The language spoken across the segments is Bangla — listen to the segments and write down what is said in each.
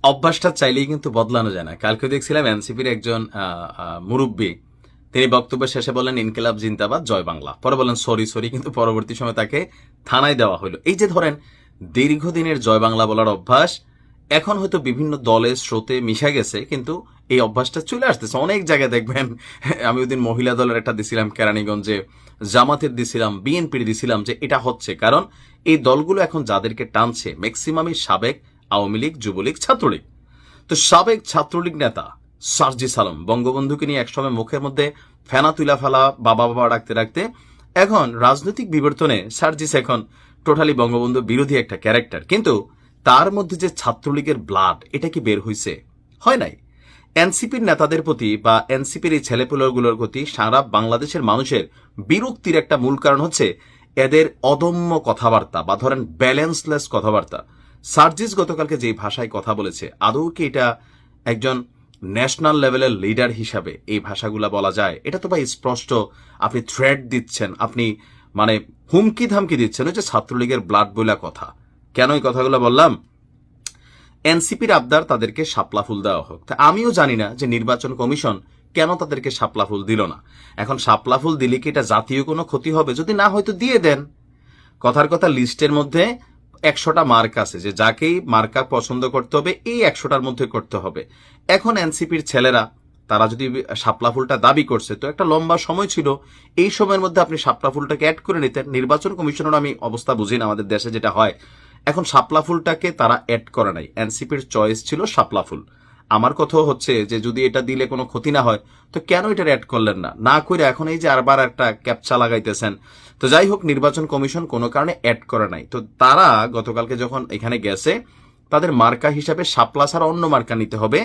অভ্যাসটা চাইলেই কিন্তু বদলানো যায় না। কালকে দেখছিলাম এনসিপির একজন মুরব্বী, তিনি বক্তব্য শেষে বললেন ইনকিলাব জিন্দাবাদ, জয় বাংলা, পরে বললেন সরি সরি, কিন্তু পরবর্তী সময় তাকে থানায় দেওয়া হলো। এই যে ধরেন দীর্ঘদিনের জয় বাংলা বলার অভ্যাস এখন হয়তো বিভিন্ন দলের স্রোতে মিশে গেছে, কিন্তু এই অভ্যাসটা চলে আসতেছে অনেক জায়গায় দেখবেন। আমি ওই দিন মহিলা দলের একটা দিছিলাম কেরানীগঞ্জে, জামাতের দিছিলাম, বিএনপির দিছিলাম, যে এটা হচ্ছে কারণ এই দলগুলো এখন যাদেরকে টানছে ম্যাক্সিমামই সাবেক আওয়ামী লীগ, যুবলীগ, ছাত্রলীগ। তো সাবেক ছাত্রলীগ নেতা সার্জিস আলম বঙ্গবন্ধুকে নিয়ে একসময় মুখের মধ্যে ফেনা তুলা ফেলা, বাবা বাবা ডাকতে ডাকতে এখন রাজনৈতিক বিবর্তনে সার্জিস এখন টোটালি বঙ্গবন্ধু বিরোধী একটা ক্যারেক্টার। কিন্তু তার মধ্যে যে ছাত্রলীগের ব্লাড, এটা কি বের হইছে? হয় নাই। এনসিপির নেতাদের প্রতি বা এনসিপির এই ছেলেপুলেগুলোর প্রতি সারা বাংলাদেশের মানুষের বিরক্তির একটা মূল কারণ হচ্ছে এদের অদম্য কথাবার্তা বা ধরেন ব্যালেন্সলেস কথাবার্তা। সার্জিস গতকালকে যে ভাষায় কথা বলেছে, আদৌ কি এটা একজন ন্যাশনাল লেভেলের লিডার হিসাবে এই ভাষাগুলা বলা যায়? এটা তো ভাই স্পষ্ট আপনি থ্রেট দিচ্ছেন, আপনি মানে হুমকি ধামকি দিচ্ছেন। ওই যে ছাত্রলীগের ব্লাড বইলা কথা। কেন এই কথাগুলো বললাম? এনসিপির আবদার তাদেরকে শাপলা ফুল দেওয়া হোক। তা আমিও জানি না যে নির্বাচন কমিশন কেন তাদেরকে শাপলা ফুল দিল না। এখন শাপলা ফুল দিলে কি এটা জাতীয় কোনো ক্ষতি হবে? যদি না হয়তো দিয়ে দেন। কথার কথা, লিস্টের মধ্যে 100টা মার্ক আছে, যে যাকেই মার্কা পছন্দ করতে হবে এই 100টার মধ্যে করতে হবে। এখন এনসিপির ছেলেরা তারা যদি শাপলা ফুলটা দাবি করছে, তো একটা লম্বা সময় ছিল, এই সময়ের মধ্যে আপনি শাপলা ফুলটাকে অ্যাড করে নিতেন। নির্বাচন কমিশনের আমি অবস্থা বুঝি না, আমাদের দেশে যেটা হয় এখন শাপলা ফুলটাকে তারা অ্যাড করে নাই। এনসিপির চয়েস ছিল শাপলা ফুল। আমার কথা হচ্ছে যে যদি এটা দিলে কোনো ক্ষতি না হয়, তো কেন এটা অ্যাড করলেন না? না করে এখন এই যে আরবার একটা ক্যাপচা লাগাইতেছেন। তো যাই হোক, নির্বাচন কমিশন কোনো কারণে অ্যাড করে নাই। তো তারা গতকালকে যখন এখানে গেছে, তাদের মার্কা হিসাবে শাপলা ছাড়া অন্য মার্কা নিতে হবে,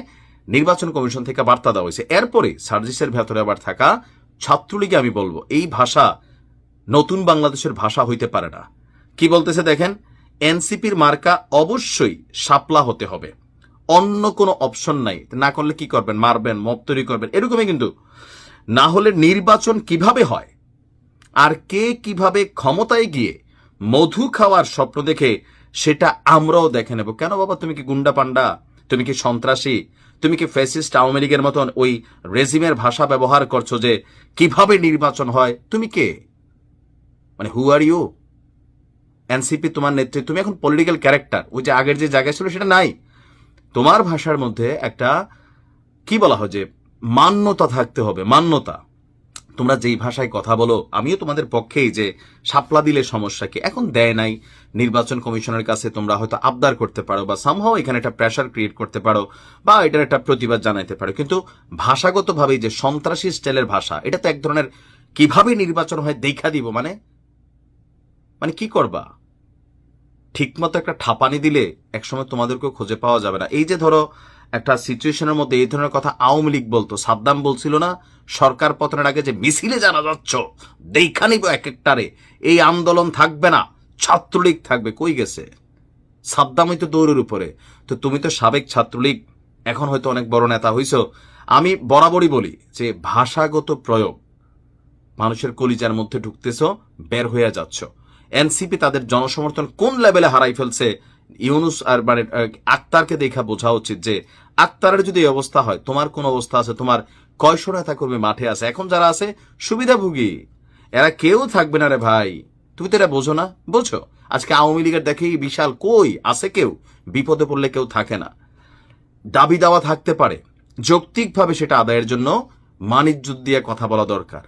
নির্বাচন কমিশন থেকে বার্তা দেওয়া হয়েছে। এরপরে সার্জিসের ভেতরে আবার থাকা ছাত্রলীগে আমি বলবো এই ভাষা নতুন বাংলাদেশের ভাষা হইতে পারে না। কি বলতেছে দেখেন, এনসিপির মার্কা অবশ্যই শাপলা হতে হবে, অন্য কোনো অপশন নাই। না করলে কি করবেন? মারবেন, মব তৈরি করবেন, এরকমই। কিন্তু না হলে নির্বাচন কিভাবে হয় আর কে কিভাবে ক্ষমতায় গিয়ে মধু খাওয়ার স্বপ্ন দেখে সেটা আমরাও দেখে নেব। কেন বাবা, তুমি কি গুন্ডা পান্ডা? তুমি কি সন্ত্রাসী? তুমি কি ফ্যাসিস্ট আওয়ামী লীগের মতন ওই রেজিমের ভাষা ব্যবহার করছো যে কিভাবে নির্বাচন হয়? তুমি কে? মানে হু আর ইউ? এনসিপি তোমার নেত্রী, তুমি এখন পলিটিক্যাল ক্যারেক্টার, ওই যে আগের যে জায়গায় ছিল সেটা নাই। তোমার ভাষার মধ্যে একটা কি বলা হয় যে মান্যতা থাকতে হবে, মান্যতা। তোমরা যেই ভাষায় কথা বলো, আমিও তোমাদের পক্ষেই যে শাপলা দিলে সমস্যা কি? এখন দেয় নাই, নির্বাচন কমিশনের কাছে তোমরা হয়তো আবদার করতে পারো বা সামহাও এখানে একটা প্রেশার ক্রিয়েট করতে পারো বা এটার একটা প্রতিবাদ জানাইতে পারো, কিন্তু ভাষাগতভাবেই যে সন্ত্রাসী স্টাইলের ভাষা, এটা তো এক ধরনের কিভাবে নির্বাচন হয় দেখা দিব, মানে মানে কি করবা? ঠিকমতো একটা ঠাপানি দিলে একসময় তোমাদেরকেও খুঁজে পাওয়া যাবে না। এই যে ধরো একটা সিচুয়েশনের মধ্যে এই ধরনের কথা আওয়ামী লীগ বলতো, সাদ্দাম বলছিল না সরকার পতনের আগে যে মিছিলে যারা যাচ্ছ দেখা নিব এক একটারে, এই আন্দোলন থাকবে না, ছাত্রলীগ থাকবে। কই গেছে? সাদ্দামই তো দৌড়ের উপরে। তো তুমি তো সাবেক ছাত্রলীগ, এখন হয়তো অনেক বড় নেতা হইছো। আমি বরাবরই বলি যে ভাষাগত প্রয়োগ মানুষের কলিজার মধ্যে ঢুকতেছ, বের হয়ে যাচ্ছ। এনসিপি তাদের জনসমর্থন কোন লেভেলে হারাই ফেলছে, ইউনুস আর মানে আক্তারকে দেখা বোঝা উচিত যে আক্তারের যদি এই অবস্থা হয়, তোমার কোন অবস্থা আছে? তোমার কয়শো নেতা কর্মী মাঠে আছে, এখন যারা আছে সুবিধাভোগী, এরা কেউ থাকবে না রে ভাই। তুমি তো এটা বোঝো না? বোঝো? আজকে আওয়ামী লীগের দেখেই বিশাল, কই আছে কেউ? বিপদে পড়লে কেউ থাকে না। দাবি দাওয়া থাকতে পারে, যৌক্তিকভাবে সেটা আদায়ের জন্য মানিজ্জত দিয়ে কথা বলা দরকার।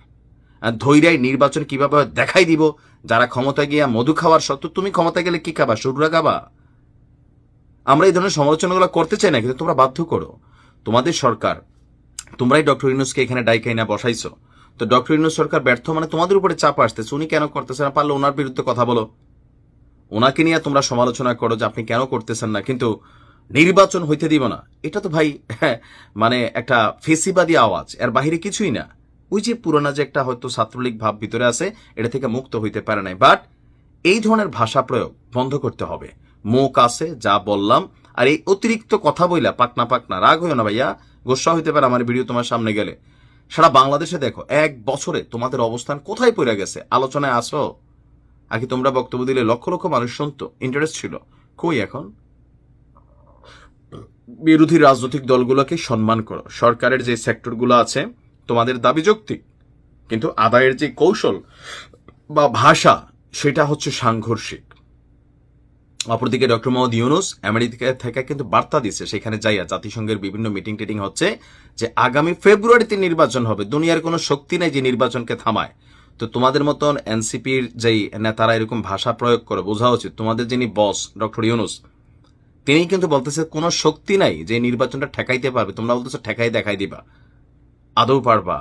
ধৈর্যাই নির্বাচন কিভাবে দেখাই দিব, যারা ক্ষমতা গিয়া মধু খাওয়ার সত্ত্বেও তুমি ক্ষমতা গেলে কি খাবা? শুরুরা খাবা? আমরা এই ধরনের সমালোচনাগুলো করতে চাই না, কিন্তু তোমরা বাধ্য করো। তোমাদের সরকার, তোমরাই ডক্টর ইউনূসকে এখানে ডাইকাই না বসাইছো। তো ডক্টর ইউনূস সরকার ব্যর্থ মানে তোমাদের উপরে চাপ আসতেছে, উনি কেন করতেছে না? পারলে ওনার বিরুদ্ধে কথা বলো, ওনাকে নিয়ে তোমরা সমালোচনা করো যে আপনি কেন করতেছেন না, কিন্তু নির্বাচন হইতে দিব না, এটা তো ভাই মানে একটা ফেসিবাদী আওয়াজ, এর বাহিরে কিছুই না। ওই যে পুরোনা যে একটা হয়তো ছাত্রলীগ ভাব ভিতরে আছে, এটা থেকে মুক্ত হইতে পারে নাই। বাট এই ধরনের ভাষা প্রয়োগ বন্ধ করতে হবে। মুখ আছে যা বললাম, আর এই অতিরিক্ত কথা বইলা পাকনা পাকনা, রাগ হইও না ভাইয়া, গোসা হইতে পারে আমার ভিডিও তোমার সামনে গেলে। সারা বাংলাদেশে দেখো এক বছরে তোমাদের অবস্থান কোথায় পড়ে গেছে, আলোচনায় আসো? আগে তোমরা বক্তব্য দিলে লক্ষ লক্ষ মানুষ শুনতো, ইন্টারেস্ট ছিল, কই এখন? বিরোধী রাজনৈতিক দলগুলোকে সম্মান করো। সরকারের যে সেক্টরগুলো আছে তোমাদের দাবি যৌক্তিক, কিন্তু আদায়ের যে কৌশল বা ভাষা সেটা হচ্ছে সাংঘর্ষিক। অপরদিকে ডক্টর মোহাম্মদ ইউনূস আমেরিকা থেকে কিন্তু বার্তা দিচ্ছে, সেখানে যাইয়া জাতিসংঘের বিভিন্ন মিটিং টিটিং হচ্ছে যে আগামী ফেব্রুয়ারিতে নির্বাচন হবে, দুনিয়ার কোনো শক্তি নেই যে নির্বাচনকে থামায়। তো তোমাদের মতন এনসিপির যেই নেতারা এরকম ভাষা প্রয়োগ করে, বোঝা উচিত তোমাদের যিনি বস ডক্টর ইউনূস তিনি কিন্তু বলতেছে কোনো শক্তি নাই যে নির্বাচনটা ঠেকাইতে পারবে। তোমরা বলতেছো ঠেকাই দেখাই দিবা, আদৌ পারবা?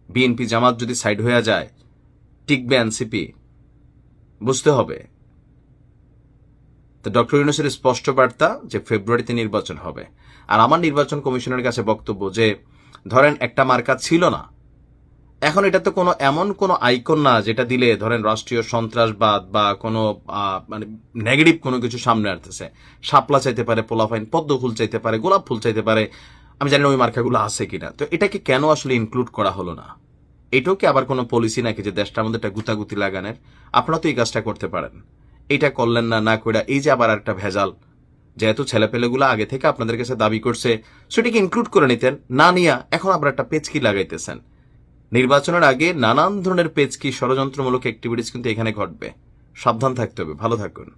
বিএনপি জামাত যদি সাইড হয়ে যায় টিকবে এনসিপি? বুঝতে হবে। তো ডক্টর ইউনূসের স্পষ্ট বার্তা যে ফেব্রুয়ারিতে নির্বাচন হবে। আর আমার নির্বাচন কমিশনের কাছে বক্তব্য যে ধরেন একটা মার্কা ছিল না, এখন এটা তো কোনো এমন কোনো আইকন না যেটা দিলে ধরেন রাষ্ট্রীয় সন্ত্রাসবাদ বা কোনো মানে নেগেটিভ কোনো কিছু সামনে আসতেছে। শাপলা চাইতে পারে, পোলাফাইন পদ্ম ফুল চাইতে পারে, গোলাপ ফুল চাইতে পারে, আমি জানি না ওই মার্কাগুলো আছে কিনা। তো এটাকে কেন আসলে ইনক্লুড করা হলো না? এটাও কি আবার কোনো পলিসি নাকি যে দেশটার মধ্যে একটা গুতাগুতি লাগানোর? আপনারা তো এই কাজটা করতে পারেন, এটা করলেন না, না কইরা এই যে আবার একটা ভেজাল, যেহেতু ছেলেপেলেগুলো আগে থেকে আপনাদের কাছে দাবি করছে সেটাকে ইনক্লুড করে নিতেন, না নিয়া এখন আবার একটা পেচকি লাগাইতেছেন। নির্বাচনের আগে নানান ধরনের পেচকি ষড়যন্ত্রমূলক অ্যাক্টিভিটিস কিন্তু এখানে ঘটবে, সাবধান থাকতে হবে। ভালো থাকুন।